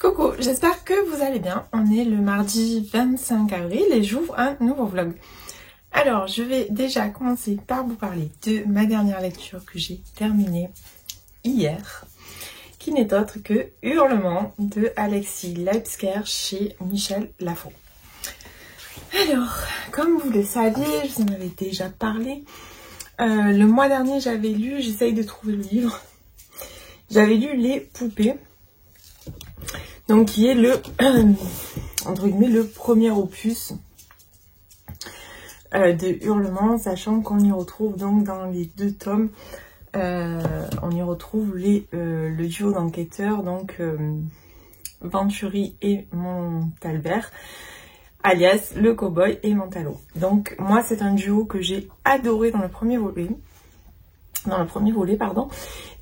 Coucou, j'espère que vous allez bien. On est le mardi 25 avril et j'ouvre un nouveau vlog. Alors, je vais déjà commencer par vous parler de ma dernière lecture que j'ai terminée hier, qui n'est autre que Hurlement de Alexis Leipzger chez Michel Lafon. Alors, comme vous le saviez, je vous en avais déjà parlé. Le mois dernier, j'avais lu, j'essaye de trouver le livre, j'avais lu Les Poupées. Donc qui est le, entre guillemets, le premier opus de Hurlement, sachant qu'on y retrouve donc dans les deux tomes, on y retrouve le duo d'enquêteurs, donc Venturi et Montalbert, alias le cowboy et Montalo. Donc moi c'est un duo que j'ai adoré dans le premier volet.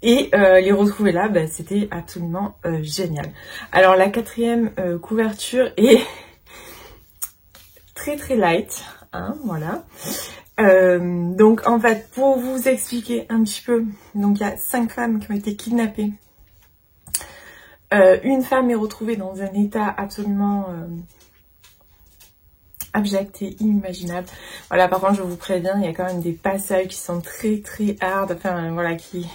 Et les retrouver là, bah, c'était absolument génial. Alors la quatrième couverture est très très light, hein, voilà. Donc en fait, pour vous expliquer un petit peu, donc il y a 5 femmes qui ont été kidnappées. Une femme est retrouvée dans un état absolument abject et inimaginable. Voilà, par contre je vous préviens, il y a quand même des passages qui sont très très hard, enfin voilà, qui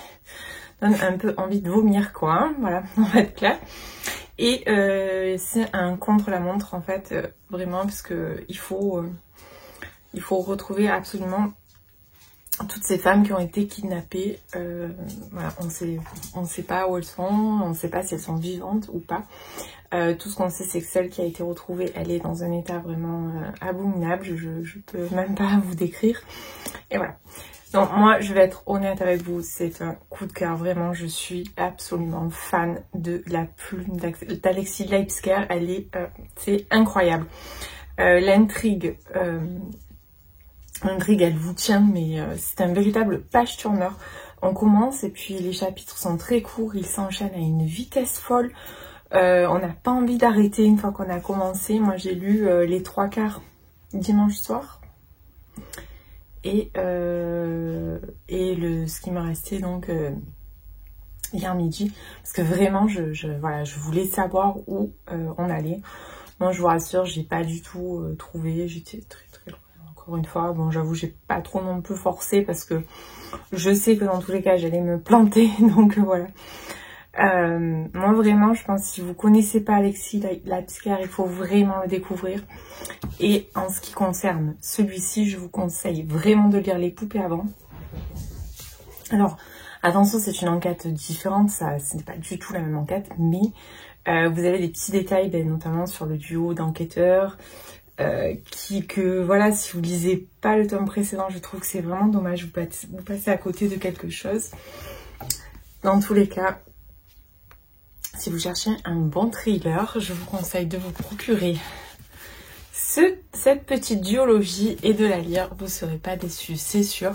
donnent un peu envie de vomir quoi, hein, voilà, on va être clair. Et c'est un contre-la-montre en fait, vraiment, parce que il faut retrouver absolument toutes ces femmes qui ont été kidnappées. Voilà, on sait pas où elles sont, on ne sait pas si elles sont vivantes ou pas. Tout ce qu'on sait, c'est que celle qui a été retrouvée, elle est dans un état vraiment abominable. Je peux même pas vous décrire. Et voilà. Donc moi, je vais être honnête avec vous, c'est un coup de cœur. Vraiment, je suis absolument fan de la plume d'Alexis Leipzger. Elle est, c'est incroyable. L'intrigue, elle vous tient, mais c'est un véritable page-tourneur. On commence et puis les chapitres sont très courts, ils s'enchaînent à une vitesse folle. On n'a pas envie d'arrêter une fois qu'on a commencé. Moi j'ai lu les 3/4 dimanche soir. Et ce qui me restait donc hier midi. Parce que vraiment voilà, je voulais savoir où on allait. Moi je vous rassure, j'ai pas du tout trouvé. J'étais très très loin. Encore une fois, bon j'avoue j'ai pas trop non plus forcé parce que je sais que dans tous les cas j'allais me planter. Donc voilà. Moi vraiment je pense que si vous connaissez pas Alexis Leipzger, il faut vraiment le découvrir. Et en ce qui concerne celui-ci, je vous conseille vraiment de lire Les Poupées avant. Alors attention, c'est une enquête différente, ça ce n'est pas du tout la même enquête, mais vous avez des petits détails, notamment sur le duo d'enquêteurs, voilà, si vous lisez pas le tome précédent, je trouve que c'est vraiment dommage, vous passez à côté de quelque chose. Dans tous les cas, si vous cherchez un bon thriller, je vous conseille de vous procurer cette petite duologie et de la lire. Vous ne serez pas déçus, c'est sûr.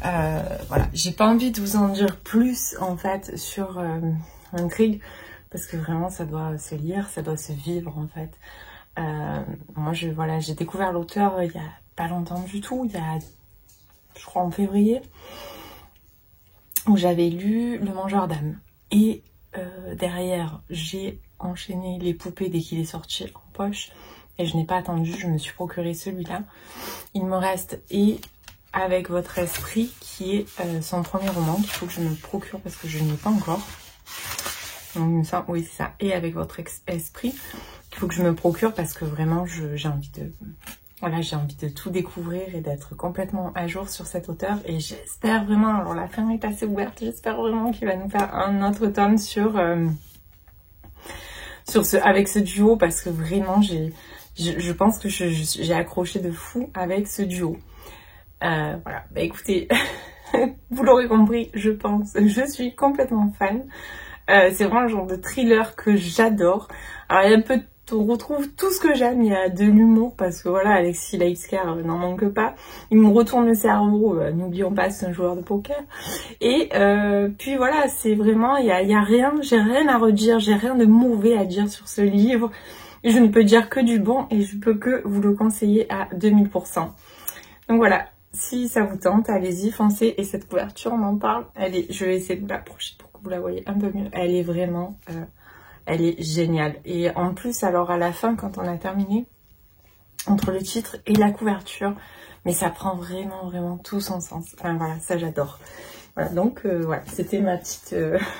Voilà, j'ai pas envie de vous en dire plus en fait sur l'intrigue parce que vraiment ça doit se lire, ça doit se vivre en fait. Moi voilà, j'ai découvert l'auteur il y a pas longtemps du tout, il y a je crois en février, où j'avais lu Le Mangeur d'âme et derrière j'ai enchaîné Les Poupées dès qu'il est sorti en poche et je n'ai pas attendu, je me suis procuré celui-là. Il me reste Et avec votre esprit qui est son premier roman qu'il faut que je me procure parce que je n'y ai pas encore. Donc ça, oui c'est ça, Et avec votre esprit qu'il faut que je me procure parce que vraiment j'ai envie de... Voilà, j'ai envie de tout découvrir et d'être complètement à jour sur cet auteur. Et j'espère vraiment, alors la fin est assez ouverte, j'espère vraiment qu'il va nous faire un autre tome avec ce duo. Parce que vraiment, je pense que j'ai accroché de fou avec ce duo. Voilà, bah écoutez, vous l'aurez compris, je pense, je suis complètement fan. C'est vraiment le genre de thriller que j'adore. Alors il y a un peu on retrouve tout ce que j'aime, il y a de l'humour parce que voilà, Alexis Leipzger n'en manque pas, il me retourne le cerveau, n'oublions pas c'est un joueur de poker, et puis voilà, c'est vraiment, il y a rien, j'ai rien à redire, j'ai rien de mauvais à dire sur ce livre, je ne peux dire que du bon et je peux que vous le conseiller à 2000%. Donc voilà, si ça vous tente, allez-y, foncez, et cette couverture, on en parle, je vais essayer de vous l'approcher pour que vous la voyez un peu mieux, elle est vraiment... Elle est géniale. Et en plus, alors à la fin, quand on a terminé, entre le titre et la couverture, mais ça prend vraiment tout son sens. Enfin voilà, ça j'adore. Voilà, donc voilà, c'était ma petite,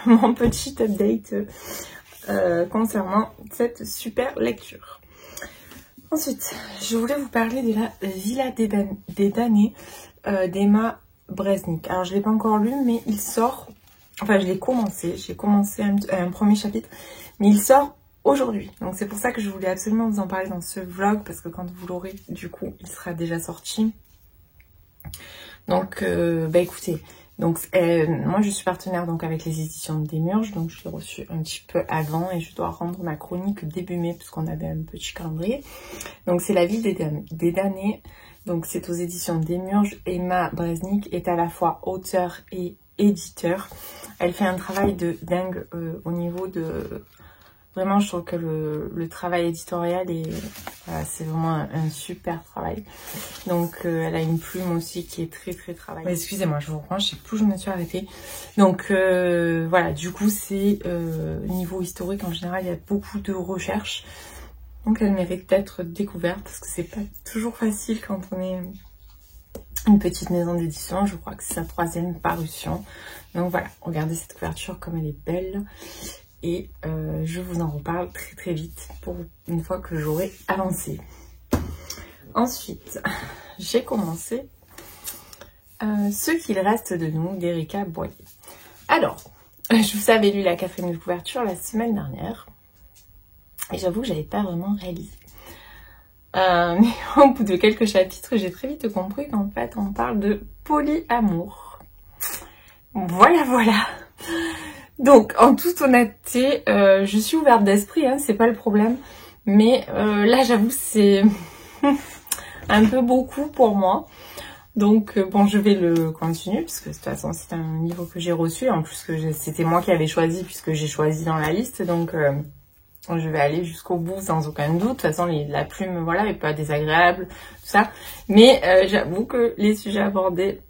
mon petit update concernant cette super lecture. Ensuite, je voulais vous parler de la Villa des damnés d'Emma Bresnik. Alors, je ne l'ai pas encore lu, mais il sort... Enfin, je l'ai commencé. J'ai commencé un premier chapitre, mais il sort aujourd'hui. Donc, c'est pour ça que je voulais absolument vous en parler dans ce vlog, parce que quand vous l'aurez, du coup, il sera déjà sorti. Donc, bah écoutez... Donc, moi, je suis partenaire donc avec les éditions de Démurge, donc je l'ai reçu un petit peu avant et je dois rendre ma chronique début mai puisqu'on avait un petit calendrier. Donc, c'est La Ville des damnés. Donc, c'est aux éditions de Démurge. Emma Bresnik est à la fois auteure et éditeur. Elle fait un travail de dingue au niveau de... Vraiment, je trouve que le travail éditorial est... Voilà, c'est vraiment un super travail. Donc, elle a une plume aussi qui est très travaillée. Excusez-moi, je vous reprends, je sais plus où je me suis arrêtée. Donc, voilà, du coup, c'est... niveau historique, en général, il y a beaucoup de recherches. Donc, elle mérite d'être découverte parce que c'est pas toujours facile quand on est une petite maison d'édition. Je crois que c'est sa 3e parution. Donc, voilà, regardez cette couverture comme elle est belle. Et je vous en reparle très vite pour une fois que j'aurai avancé. Ensuite, j'ai commencé Ce qu'il reste de nous d'Erika Boyer. Alors, je vous avais lu la 4e couverture la semaine dernière. Et j'avoue que j'avais pas vraiment réalisé. Mais au bout de quelques chapitres, j'ai très vite compris qu'en fait, on parle de polyamour. Voilà. Donc, en toute honnêteté, je suis ouverte d'esprit, hein, c'est pas le problème. Mais là, j'avoue, c'est un peu beaucoup pour moi. Donc, bon, je vais le continuer, parce que de toute façon, c'est un livre que j'ai reçu. En plus, que c'était moi qui avais choisi, puisque j'ai choisi dans la liste. Donc, je vais aller jusqu'au bout sans aucun doute. De toute façon, la plume, voilà, est pas désagréable, tout ça. Mais j'avoue que les sujets abordés...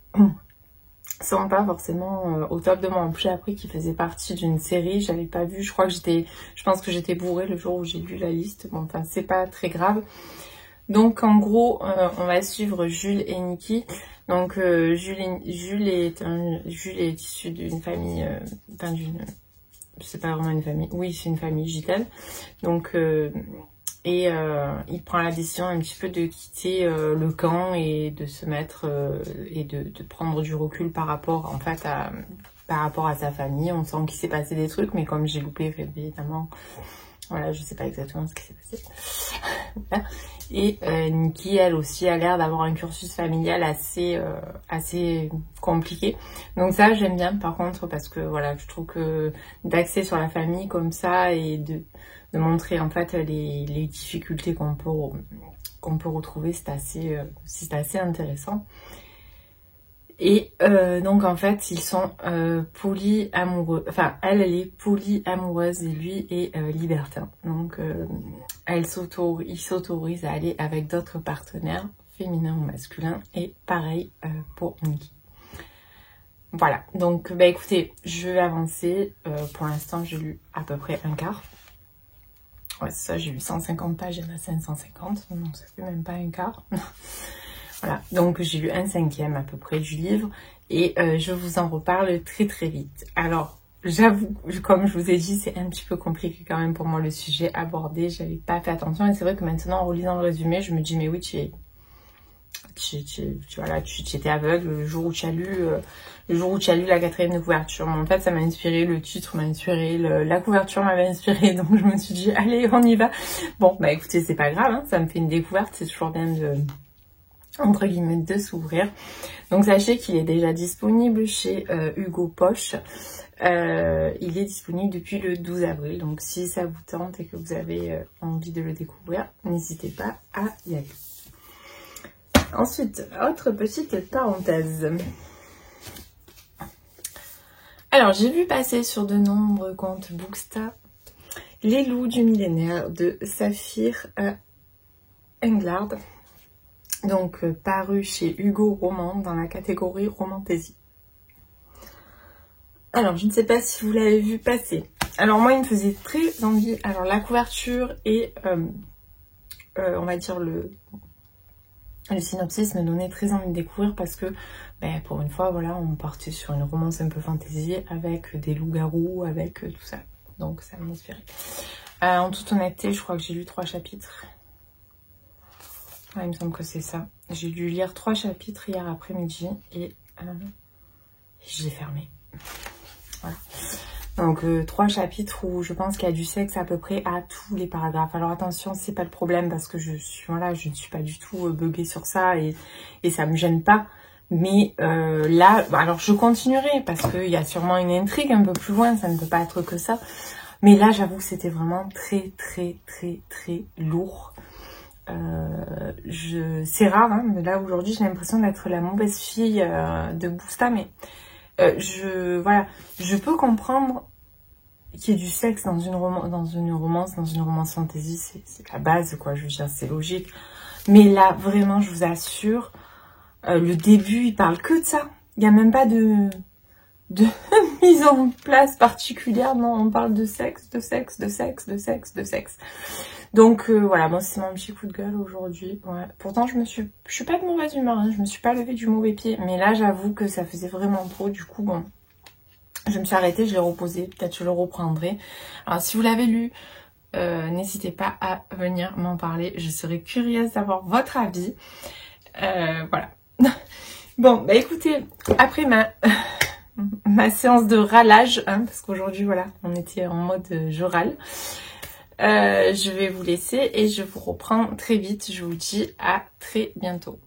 sont pas forcément au top de moi. En plus, j'ai appris qu'il faisait partie d'une série, j'avais pas vu, je pense que j'étais bourrée le jour où j'ai lu la liste. Bon, enfin, c'est pas très grave. Donc, en gros, on va suivre Jules et Niki. Donc, Jules est issu d'une famille, c'est pas vraiment une famille, oui, c'est une famille gitane. Donc, il prend la décision un petit peu de quitter le camp et de se mettre et de prendre du recul par rapport en fait par rapport à sa famille. On sent qu'il s'est passé des trucs, mais comme j'ai loupé évidemment, voilà, je sais pas exactement ce qui s'est passé. Voilà. Et Niki, elle aussi, a l'air d'avoir un cursus familial assez compliqué. Donc ça, j'aime bien par contre, parce que voilà, je trouve que d'axer sur la famille comme ça et de montrer en fait les difficultés qu'on peut retrouver, c'est assez intéressant. Et donc en fait ils sont polyamoureux, enfin elle est polyamoureuse et lui est libertin. Donc il s'autorise à aller avec d'autres partenaires féminins ou masculins, et pareil pour Niki. Voilà, donc bah écoutez, je vais avancer. Pour l'instant j'ai lu à peu près un quart. Ouais, c'est ça, j'ai lu 150 pages, il y en a 550, donc ça fait même pas un quart. Voilà, donc j'ai lu 1/5 à peu près du livre, et je vous en reparle très vite. Alors, j'avoue, comme je vous ai dit, c'est un petit peu compliqué quand même pour moi le sujet abordé, j'avais pas fait attention, et c'est vrai que maintenant en relisant le résumé, je me dis mais oui, tu étais aveugle le jour où tu as lu la 4e couverture. Mais en fait, ça m'a inspiré, le titre m'a inspiré, la couverture m'avait inspiré, donc je me suis dit allez, on y va. Bon, bah écoutez, c'est pas grave, hein, ça me fait une découverte, c'est toujours bien de, entre guillemets, de s'ouvrir. Donc sachez qu'il est déjà disponible chez Hugo Poche. Il est disponible depuis le 12 avril, donc si ça vous tente et que vous avez envie de le découvrir, n'hésitez pas à y aller. Ensuite, autre petite parenthèse. Alors, j'ai vu passer sur de nombreux comptes Booksta Les loups du millénaire de Saphir Englard, donc paru chez Hugo Roman dans la catégorie Romantaisie. Alors, je ne sais pas si vous l'avez vu passer. Alors moi, il me faisait très envie. Alors la couverture et on va dire le synopsis me donnait très envie de découvrir parce que pour une fois, voilà, on partait sur une romance un peu fantasy avec des loups-garous, avec tout ça. Donc ça m'inspirait. En toute honnêteté, je crois que j'ai lu 3 chapitres. Ouais, il me semble que c'est ça. J'ai dû lire 3 chapitres hier après-midi et je l'ai fermé. Voilà. Donc 3 chapitres où je pense qu'il y a du sexe à peu près à tous les paragraphes. Alors attention, c'est pas le problème parce que je ne suis pas du tout buggée sur ça et ça me gêne pas. Mais là, alors je continuerai parce qu'il y a sûrement une intrigue un peu plus loin, ça ne peut pas être que ça. Mais là, j'avoue que c'était vraiment très lourd. C'est rare, hein, mais là aujourd'hui j'ai l'impression d'être la mauvaise fille de Bousta, mais voilà, je peux comprendre qu'il y ait du sexe dans une romance fantasy, c'est la base, quoi, je veux dire, c'est logique. Mais là, vraiment, je vous assure, le début, il parle que de ça. Il n'y a même pas de mise en place particulière, non, on parle de sexe. Donc voilà, moi c'est mon petit coup de gueule aujourd'hui. Ouais. Pourtant je suis pas de mauvaise humeur, hein, je me suis pas levée du mauvais pied, mais là j'avoue que ça faisait vraiment trop. Du coup bon, je me suis arrêtée, je l'ai reposé, peut-être je le reprendrai. Alors si vous l'avez lu, n'hésitez pas à venir m'en parler, je serais curieuse d'avoir votre avis. Voilà. Bon bah écoutez, après ma séance de râlage, hein, parce qu'aujourd'hui voilà, on était en mode je râle. Je vais vous laisser et je vous reprends très vite. Je vous dis à très bientôt.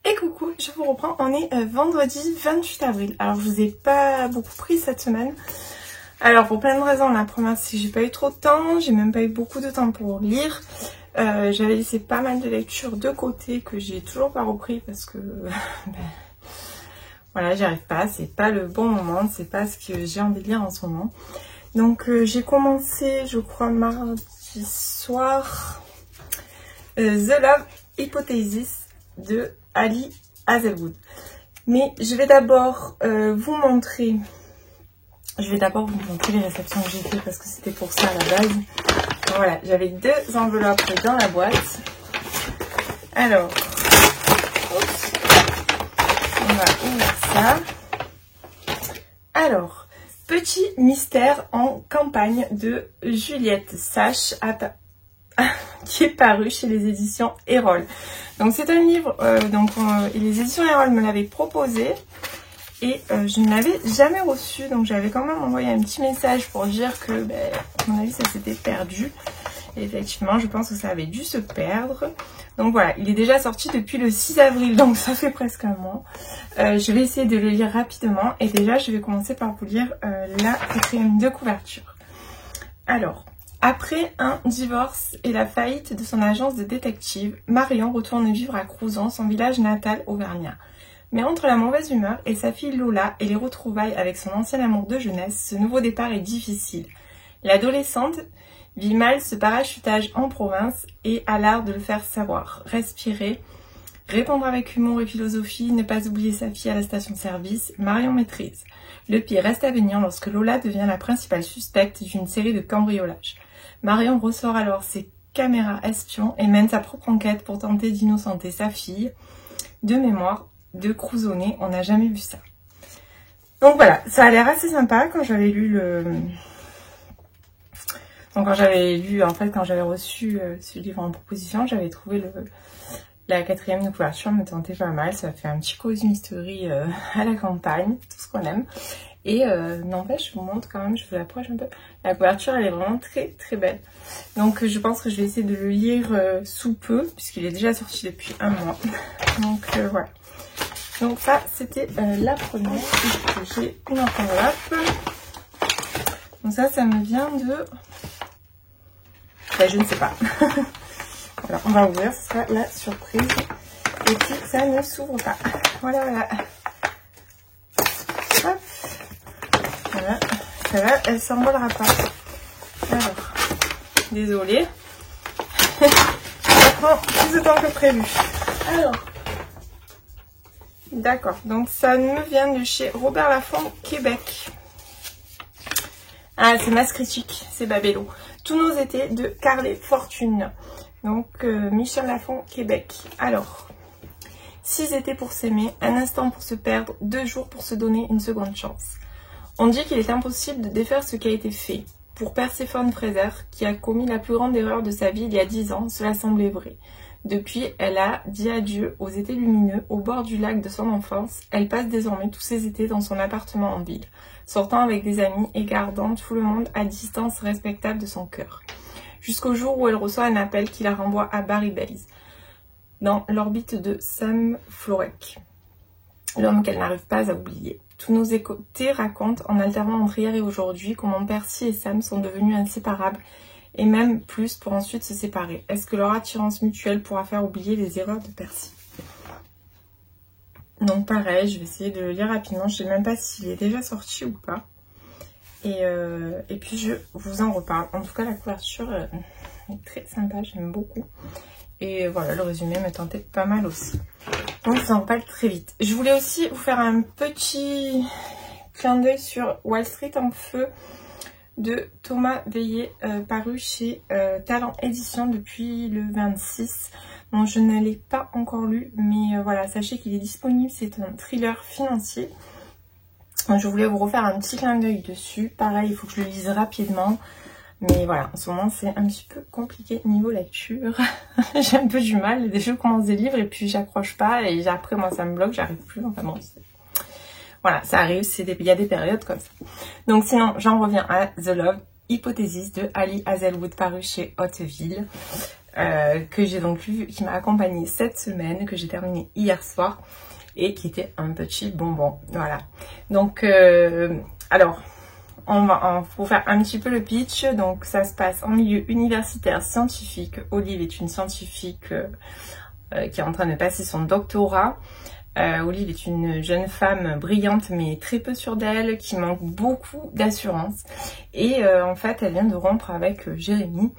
Et coucou, je vous reprends, on est vendredi 28 avril. Alors je vous ai pas beaucoup pris cette semaine. Alors pour plein de raisons, la première c'est que j'ai pas eu trop de temps, j'ai même pas eu beaucoup de temps pour lire. J'avais laissé pas mal de lectures de côté que j'ai toujours pas repris parce que voilà, j'y arrive pas, c'est pas le bon moment, c'est pas ce que j'ai envie de lire en ce moment. Donc j'ai commencé, je crois mardi soir, The Love Hypothesis de Ali Hazelwood. Mais je vais d'abord vous montrer les réceptions que j'ai fait parce que c'était pour ça à la base. Donc voilà, j'avais 2 enveloppes dans la boîte. Alors, oups, on va ouvrir ça. Alors, Petit mystère en campagne de Juliette Sache qui est paru chez les éditions Erol. Donc c'est un livre, les éditions Erol me l'avaient proposé et je ne l'avais jamais reçu, donc j'avais quand même envoyé un petit message pour dire que, à mon avis, ça s'était perdu. Et effectivement, je pense que ça avait dû se perdre. Donc voilà, il est déjà sorti depuis le 6 avril, donc ça fait presque un mois. Je vais essayer de le lire rapidement et déjà, je vais commencer par vous lire la 4e de couverture. Alors, après un divorce et la faillite de son agence de détective, Marion retourne vivre à Crozon, son village natal auvergnat. Mais entre la mauvaise humeur et sa fille Lola et les retrouvailles avec son ancien amour de jeunesse, ce nouveau départ est difficile. L'adolescente vit mal ce parachutage en province et a l'art de le faire savoir. Respirer, répondre avec humour et philosophie, ne pas oublier sa fille à la station-service, Marion maîtrise. Le pire reste à venir lorsque Lola devient la principale suspecte d'une série de cambriolages. Marion ressort alors ses caméras espions et mène sa propre enquête pour tenter d'innocenter sa fille. De mémoire, de Crouzonnet, on n'a jamais vu ça. Donc voilà, ça a l'air assez sympa quand j'avais lu le... Donc quand j'avais reçu ce livre en proposition, j'avais trouvé La quatrième de couverture me tentait pas mal, ça fait un petit cosy mystery à la campagne, tout ce qu'on aime. Et n'empêche, je vous montre quand même, je vous approche un peu. La couverture, elle est vraiment très très belle. Donc je pense que je vais essayer de le lire sous peu, puisqu'il est déjà sorti depuis un mois. Donc voilà. Donc ça, c'était la première. J'ai une enveloppe. Donc ça me vient de... Ben, je ne sais pas. Voilà, on va ouvrir, ce sera la surprise. Et puis ça ne s'ouvre pas. Voilà, voilà. Hop. Voilà, ça va, elle s'envolera pas. Alors, désolée. Ça prend plus de temps que prévu. Alors, d'accord, donc ça me vient de chez Robert Laffont, Québec. Ah, c'est Masse Critique, c'est Babello. Tous nos étés de Carlet Fortune. Donc, Michel Laffont, Québec. Alors, 6 étés pour s'aimer, un instant pour se perdre, 2 jours pour se donner une seconde chance. On dit qu'il est impossible de défaire ce qui a été fait. Pour Perséphone Fraser, qui a commis la plus grande erreur de sa vie il y a 10 ans, cela semblait vrai. Depuis, elle a dit adieu aux étés lumineux au bord du lac de son enfance. Elle passe désormais tous ses étés dans son appartement en ville, sortant avec des amis et gardant tout le monde à distance respectable de son cœur. Jusqu'au jour où elle reçoit un appel qui la renvoie à Barry Bells, dans l'orbite de Sam Florek, l'homme qu'elle n'arrive pas à oublier. Tous nos écoutés racontent, en alternant entre hier et aujourd'hui, comment Percy et Sam sont devenus inséparables, et même plus pour ensuite se séparer. Est-ce que leur attirance mutuelle pourra faire oublier les erreurs de Percy? Donc pareil, je vais essayer de le lire rapidement. Je ne sais même pas s'il est déjà sorti ou pas. Et puis je vous en reparle. En tout cas, la couverture est très sympa, j'aime beaucoup. Et voilà, le résumé me tentait pas mal aussi. Donc je vous en reparle très vite. Je voulais aussi vous faire un petit clin d'œil sur Wall Street en feu de Thomas Veillet, paru chez Talent Édition depuis le 26. Bon, je ne l'ai pas encore lu, mais voilà, sachez qu'il est disponible. C'est un thriller financier. Je voulais vous refaire un petit clin d'œil dessus. Pareil, il faut que je le lise rapidement. Mais voilà, en ce moment, c'est un petit peu compliqué niveau lecture. J'ai un peu du mal. Des fois, je commence des livres et puis j'accroche pas. Et après, moi, ça me bloque, j'arrive plus. Enfin bon, voilà, ça arrive, il y a des périodes comme ça. Donc sinon, j'en reviens à The Love Hypothesis de Ali Hazelwood, paru chez Hauteville. Que j'ai donc lu, qui m'a accompagnée cette semaine, que j'ai terminé hier soir. Et qui était un petit bonbon. Voilà. Donc, alors... Pour faire un petit peu le pitch, donc ça se passe en milieu universitaire scientifique. Olive est une scientifique qui est en train de passer son doctorat. Olive est une jeune femme brillante mais très peu sûre d'elle, qui manque beaucoup d'assurance. Et en fait, elle vient de rompre avec Jérémy.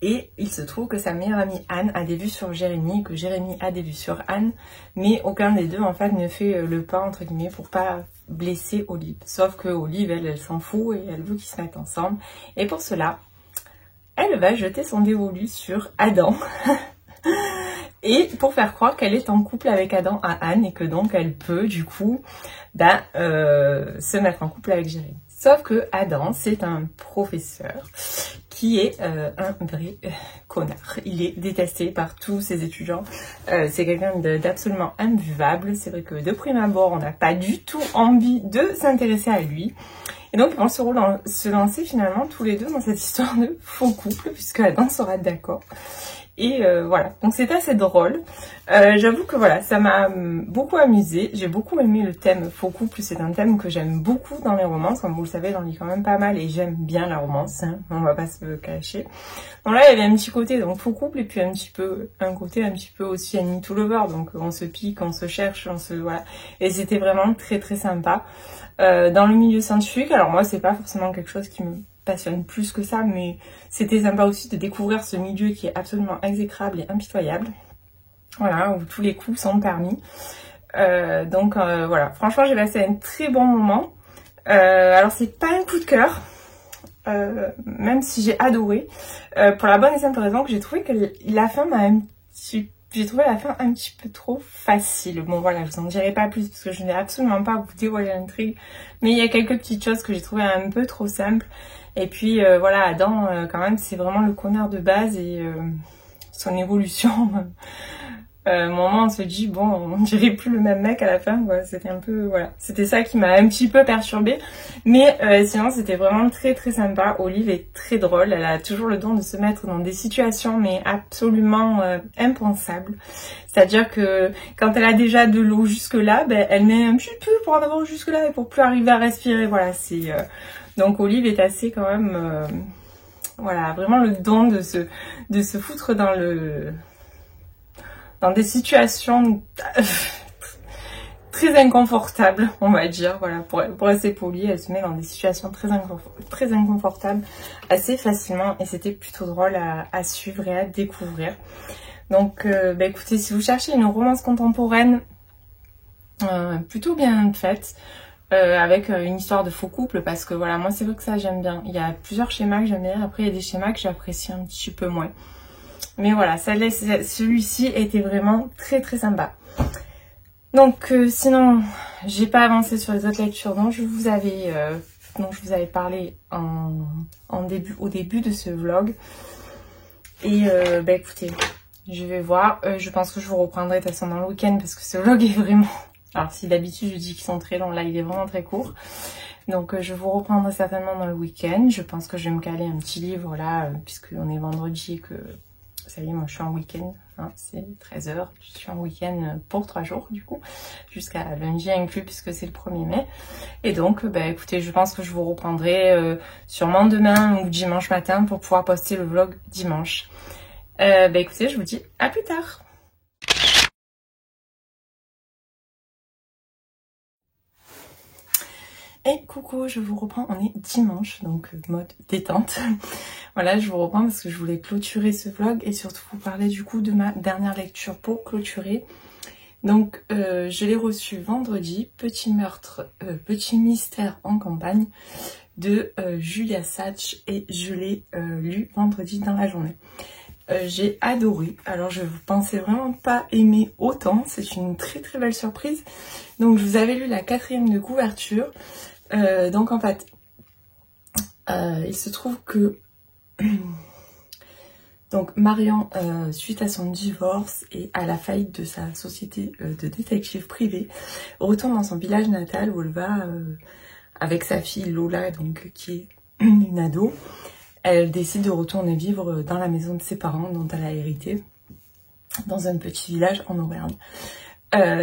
Et il se trouve que sa meilleure amie Anne a des vues sur Jérémy, que Jérémy a des vues sur Anne, mais aucun des deux en fait ne fait le pas entre guillemets pour pas blesser Olive. Sauf que Olive, elle s'en fout et elle veut qu'ils se mettent ensemble. Et pour cela, elle va jeter son dévolu sur Adam. Et pour faire croire qu'elle est en couple avec Adam à Anne et que donc elle peut du coup se mettre en couple avec Jérémy. Sauf que Adam, c'est un professeur qui est un vrai connard. Il est détesté par tous ses étudiants. C'est quelqu'un d'absolument imbuvable. C'est vrai que de prime abord, on n'a pas du tout envie de s'intéresser à lui. Et donc, ils vont se lancer finalement tous les deux dans cette histoire de faux couple, puisque Adam sera d'accord. Et voilà, donc c'est assez drôle. J'avoue que voilà, ça m'a beaucoup amusée. J'ai beaucoup aimé le thème faux couple. C'est un thème que j'aime beaucoup dans les romances. Comme vous le savez, j'en lis quand même pas mal et j'aime bien la romance. Hein, on va pas se cacher. Donc là, il y avait un petit côté donc faux couple et puis un côté un petit peu aussi enemy to lover. Donc on se pique, on se cherche, voilà. Et c'était vraiment très très sympa. Dans le milieu scientifique, alors moi, c'est pas forcément quelque chose qui me passionne plus que ça, mais c'était sympa aussi de découvrir ce milieu qui est absolument exécrable et impitoyable. Voilà, où tous les coups sont permis. Donc voilà, franchement j'ai passé un très bon moment. Alors c'est pas un coup de cœur, même si j'ai adoré, pour la bonne et simple raison que j'ai trouvé que la fin j'ai trouvé la fin un petit peu trop facile. Bon voilà, je vous en dirai pas plus parce que je n'ai absolument pas à vous dévoiler l'intrigue, mais il y a quelques petites choses que j'ai trouvé un peu trop simples. Et puis voilà, Adam quand même c'est vraiment le connard de base et son évolution moment on se dit bon, on dirait plus le même mec à la fin, quoi. C'était un peu, voilà, c'était ça qui m'a un petit peu perturbée, mais sinon c'était vraiment très très sympa. Olive est très drôle, elle a toujours le don de se mettre dans des situations mais absolument impensables, c'est-à-dire que quand elle a déjà de l'eau jusque là, ben, elle met un petit peu pour en avoir jusque là et pour plus arriver à respirer, voilà, c'est donc Olive est assez quand même voilà, vraiment le don de se foutre dans des situations très inconfortables, on va dire. Voilà, pour rester polie, elle se met dans des situations très inconfortables assez facilement et c'était plutôt drôle à suivre et à découvrir. Donc, bah écoutez, si vous cherchez une romance contemporaine plutôt bien faite, avec une histoire de faux couple, parce que voilà, moi c'est vrai que ça j'aime bien. Il y a plusieurs schémas que j'aime bien, après il y a des schémas que j'apprécie un petit peu moins. Mais voilà, celui-ci était vraiment très très sympa. Donc sinon, j'ai pas avancé sur les autres lectures dont je vous avais parlé au début de ce vlog. Et bah écoutez, je vais voir. Je pense que je vous reprendrai de toute façon dans le week-end parce que ce vlog est vraiment... Alors si d'habitude je dis qu'ils sont très longs, là il est vraiment très court. Donc je vous reprendrai certainement dans le week-end. Je pense que je vais me caler un petit livre là, puisqu'on est vendredi et que ça y est, moi je suis en week-end. Hein, c'est 13 h, je suis en week-end pour 3 jours du coup, jusqu'à lundi inclus puisque c'est le 1er mai. Et donc bah écoutez, je pense que je vous reprendrai sûrement demain ou dimanche matin pour pouvoir poster le vlog dimanche. Bah écoutez, je vous dis à plus tard. Et coucou, je vous reprends, on est dimanche, donc mode détente. Voilà, je vous reprends parce que je voulais clôturer ce vlog et surtout vous parler du coup de ma dernière lecture pour clôturer. Donc je l'ai reçu vendredi, Petit meurtre, petit mystère en campagne de Julia Sachs et je l'ai lu vendredi dans la journée. J'ai adoré, alors je vous pensais vraiment pas aimer autant, c'est une très très belle surprise. Donc je vous avais lu la 4e de couverture, donc en fait il se trouve que donc Marion, suite à son divorce et à la faillite de sa société de détective privé, retourne dans son village natal où elle va avec sa fille Lola, donc qui est une ado. Elle décide de retourner vivre dans la maison de ses parents dont elle a hérité, dans un petit village en Auvergne.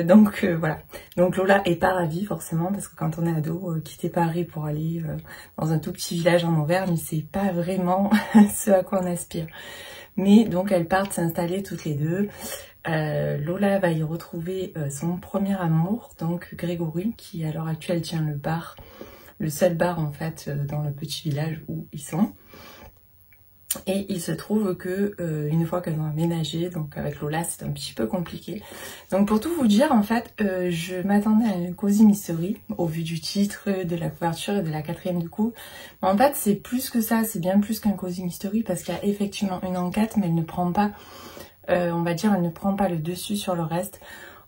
Donc voilà, donc Lola est pas ravie forcément parce que quand on est ado, quitter Paris pour aller dans un tout petit village en Auvergne, c'est pas vraiment ce à quoi on aspire. Mais donc elles partent s'installer toutes les deux. Lola va y retrouver son premier amour, donc Grégory, qui à l'heure actuelle tient le bar, le seul bar en fait dans le petit village où ils sont. Et il se trouve que une fois qu'elles ont aménagé, donc avec Lola c'est un petit peu compliqué. Donc pour tout vous dire en fait, je m'attendais à une cozy mystery au vu du titre, de la couverture et de la 4e du coup. Mais en fait c'est plus que ça, c'est bien plus qu'un cozy mystery parce qu'il y a effectivement une enquête mais elle ne prend pas, on va dire elle ne prend pas le dessus sur le reste.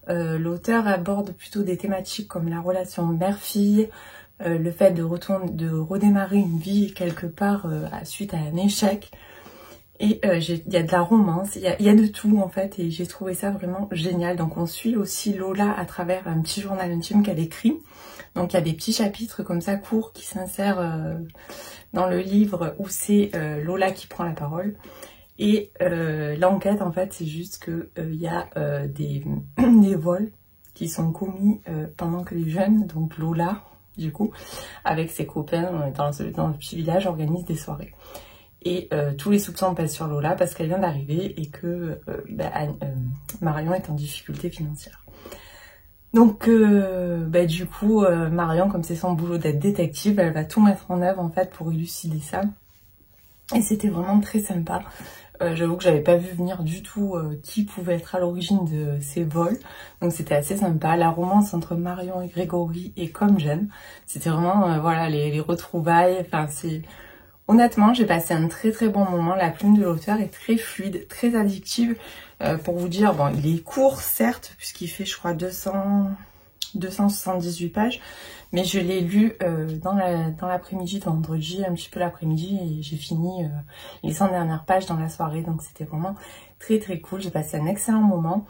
L'auteur aborde plutôt des thématiques comme la relation mère-fille, le fait de redémarrer une vie quelque part suite à un échec. Et il y a de la romance, il y a de tout en fait et j'ai trouvé ça vraiment génial. Donc on suit aussi Lola à travers un petit journal intime qu'elle écrit. Donc il y a des petits chapitres comme ça courts qui s'insèrent dans le livre où c'est Lola qui prend la parole. Et l'enquête en fait c'est juste que il y a des vols qui sont commis pendant que les jeunes, donc Lola du coup, avec ses copains dans le petit village, organise des soirées. Et tous les soupçons pèsent sur Lola parce qu'elle vient d'arriver et que Marion est en difficulté financière. Donc du coup, Marion, comme c'est son boulot d'être détective, elle va tout mettre en œuvre en fait pour élucider ça. Et c'était vraiment très sympa. J'avoue que j'avais pas vu venir du tout qui pouvait être à l'origine de ces vols. Donc c'était assez sympa. La romance entre Marion et Grégory est comme j'aime. C'était vraiment voilà les retrouvailles. Enfin c'est... Honnêtement, j'ai passé un très très bon moment. La plume de l'auteur est très fluide, très addictive. Pour vous dire, bon, il est court certes, puisqu'il fait je crois 278 pages. Mais je l'ai lu dans l'après-midi de vendredi, un petit peu l'après-midi, et j'ai fini les 100 dernières pages dans la soirée. Donc c'était vraiment très très cool, j'ai passé un excellent moment.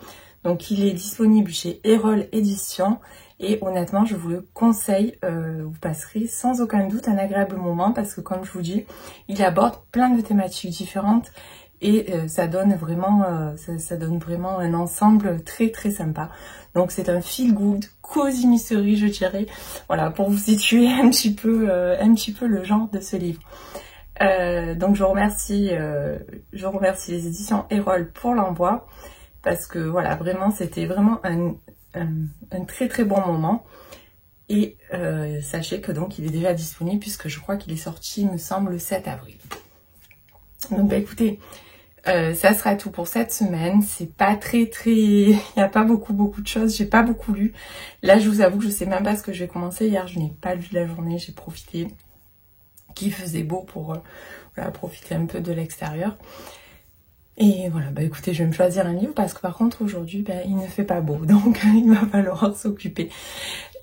Donc il est disponible chez Erol Éditions et honnêtement je vous le conseille, vous passerez sans aucun doute un agréable moment parce que comme je vous dis, il aborde plein de thématiques différentes et ça donne vraiment un ensemble très très sympa. Donc c'est un feel good, cozy mystery je dirais, voilà, pour vous situer un petit peu le genre de ce livre. Donc je remercie les éditions Erol pour l'envoi parce que voilà, vraiment c'était vraiment un très très bon moment. Et sachez que donc il est déjà disponible puisque je crois qu'il est sorti, il me semble, le 7 avril. Donc bah écoutez, ça sera tout pour cette semaine. C'est pas très il n'y a pas beaucoup de choses, j'ai pas beaucoup lu. Là je vous avoue que je sais même pas ce que je vais commencer. Hier je n'ai pas lu de la journée, j'ai profité qu'il faisait beau pour voilà, profiter un peu de l'extérieur. Et voilà, bah écoutez, je vais me choisir un livre parce que par contre aujourd'hui, bah, il ne fait pas beau, donc il va falloir s'occuper.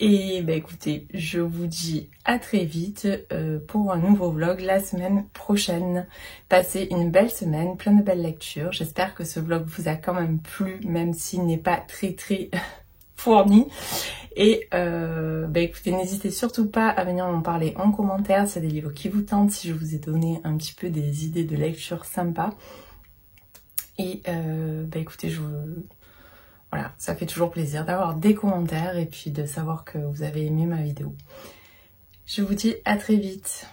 Et bah écoutez, je vous dis à très vite pour un nouveau vlog la semaine prochaine. Passez une belle semaine, plein de belles lectures. J'espère que ce vlog vous a quand même plu, même s'il n'est pas très fourni. Et bah écoutez, n'hésitez surtout pas à venir m'en parler en commentaire s'il y a des livres qui vous tentent, si je vous ai donné un petit peu des idées de lecture sympas. Et bah écoutez, voilà, ça fait toujours plaisir d'avoir des commentaires et puis de savoir que vous avez aimé ma vidéo. Je vous dis à très vite.